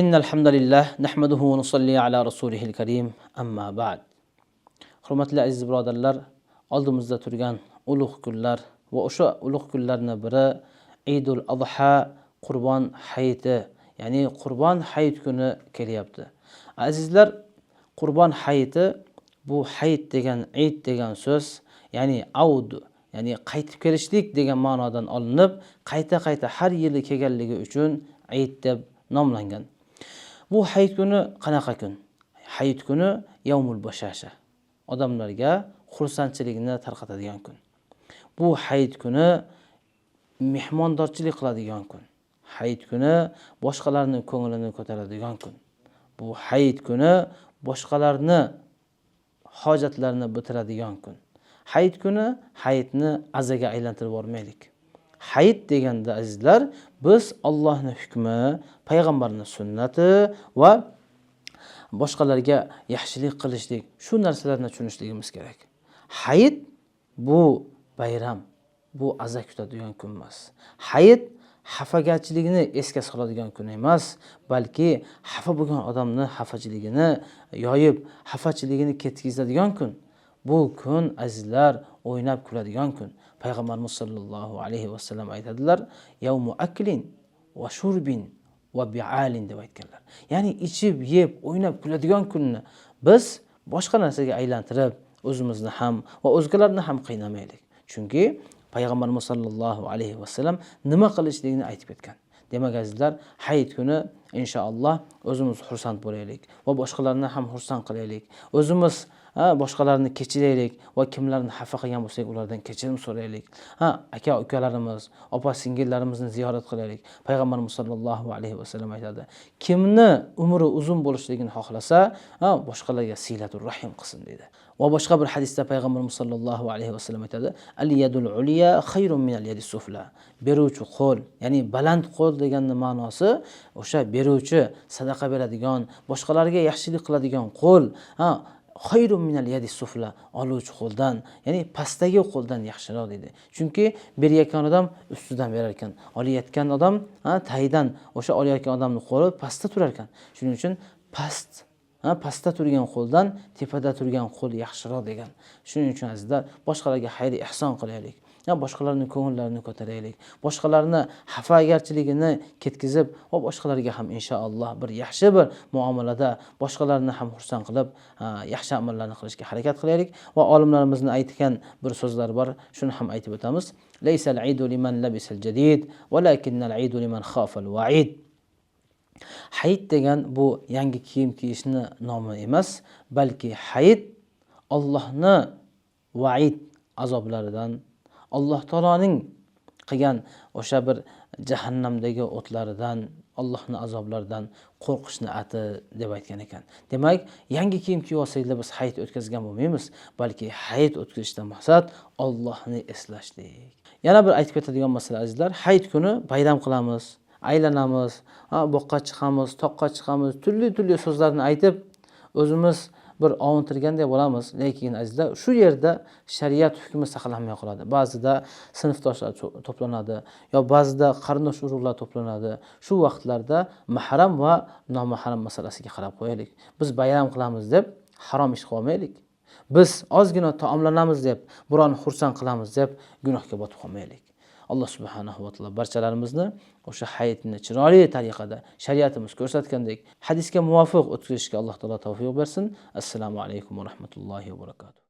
إن الحمد لله نحمده ونصلي على رسوله الكريم أما بعد. Hurmatli aziz birodarlar, oldimizda turgan ulug' kunlar va o'sha ulug' kunlarning biri Eidul Adha, Qurbon hayiti, ya'ni Qurbon hayit kuni kelyapti. Azizlar, Qurbon hayiti bu hayit degan, Eid degan so'z, ya'ni aud, ya'ni qaytib kelishlik degan ma'nodan olinib, qayta har yili kelganligi uchun Eid deb nomlangan. Bu hayit kuni qanaqa kun? Hayit kuni yawmul bashasha. Odamlarga xursandchilikni tarqatadigan kun. Bu hayit kuni mehmondorchilik qiladigan kun. Hayit kuni boshqalarning ko'nglini ko'taradigan kun. Bu hayit kuni boshqalarni hojatlarini bitiradigan kun. Hayit kuni hayitni azaga aylantirib yubormaylik. Hayit deganda azizlar, biz Allohning hukmi, payg'ambarning sunnati va boshqalarga yaxshilik qilishlik, shu narsalarni tushunishligimiz kerak. Hayit bu bayram, bu aza kutadigan kun emas. Hayit xafagarchiligini esga soladigan kun emas, balki xafa bo'lgan odamni xafachiligini yoyib, xafachiligini ketkizadigan kun. Bu kun azizlar o'ynab kuladigan kun. Payg'ambarimiz sollallohu alayhi vasallam aytadilar: "Yawmu aklin va shurbin va bi'alin" deb aytganlar. Ya'ni ichib, yeb, o'ynab kuladigan kunni biz boshqa narsaga aylantirib, o'zimizni ham va o'zgalarni ham qiynamaylik. Chunki Payg'ambarimiz sollallohu alayhi vasallam nima qilishligini aytib ketgan. Demak azizlar, hayit kuni inshaalloh o'zimiz xursand bo'laylik va boshqalarni ham xursand qilaylik. O'zimiz boshqalarni kechiraylik va kimlarni xafa qilgan bo'lsak, ulardan kechirim so'raylik. Aka ukalarimiz, opa singillarimizni ziyorat qilaylik. Payg'ambarimiz sollallohu alayhi vasallam aytadi: "Kimni umri uzun bo'lishligini xohlasa, boshqalarga silatur rahim qilsin" dedi. Va boshqa bir hadisda Payg'ambarimiz sollallohu alayhi vasallam aytadi: "Al-yadul ulya khayrun min al-yadis sufla." Beruvchi qo'l, ya'ni baland qo'l deganning ma'nosi o'sha beruvchi, sadaqa beradigan, boshqalarga yaxshilik qiladigan qo'l, khayrun min al-yadis sufla, oluvchi qo'ldan, ya'ni pastdagi qo'ldan yaxshiroq dedi. Chunki berayotgan odam ustidan berar ekan, olayotgan odam tagidan, o'sha olayotgan odamning qo'li pastda turar ekan. Shuning uchun pastda turgan qo'ldan tepada turgan qo'l yaxshiroq degan. Shuning uchun azizlar, boshqalarga xayr ihson qilaylik. Boshqalarning ko'ngillarini ko'taraylik. Boshqalarni xafagarchiligini ketkizib va boshqalarga ham inshaalloh bir yaxshi bir muomalada boshqalarni ham xursand qilib, yaxshi amallarni qilishga harakat qilaylik. Va olimlarimizning aytgan bir so'zlari bor, shuni ham aytib o'tamiz. Laysal aidu liman labisal jadid, walakinnal aidu liman khafal wa'id. Hayit degan bu yangi kiyim kiyishni nomi emas, balki hayit Allohning va'id azoblaridan, Alloh taoloning qilgan o'sha bir jahannamdagi o'tlaridan, Allohning azoblaridan qo'rqishni ati deb aytgan ekan. Demak, yangi kiyim kiyib olsanglar biz hayit o'tkazgan bo'lmaymiz, balki hayit o'tkazishdan maqsad Allohni eslashlik. Yana bir aytib ketadigan masala azizlar, hayit kuni bayram qilamiz, aylanamiz, boqqa chiqamiz, toqqa chiqamiz, turli so'zlarni aytib o'zimiz bir ovuntirgandek bo'lamiz. Lekin azizlar, shu yerda shariat hukmi saqlanmay qoladi. Ba'zida sinfdoshlar to'planadi, yo ba'zida qarindosh urug'lar to'planadi. Shu vaqtlarda mahram va nomahram masalasiga qarab qo'yaylik. Biz bayram qilamiz deb harom ish qilmaylik. Biz ozgina taomlanamiz deb, birovni xursand qilamiz deb gunohga botib qolmaylik. Alloh subhanahu va taolo barchalarimizni o'sha hayitni chiroyli tariqada shariatimiz ko'rsatgandek hadisga muvofiq o'tkazishga Alloh taolo tavfiq bersin. Assalomu alaykum va rahmatullohi va barakatuh.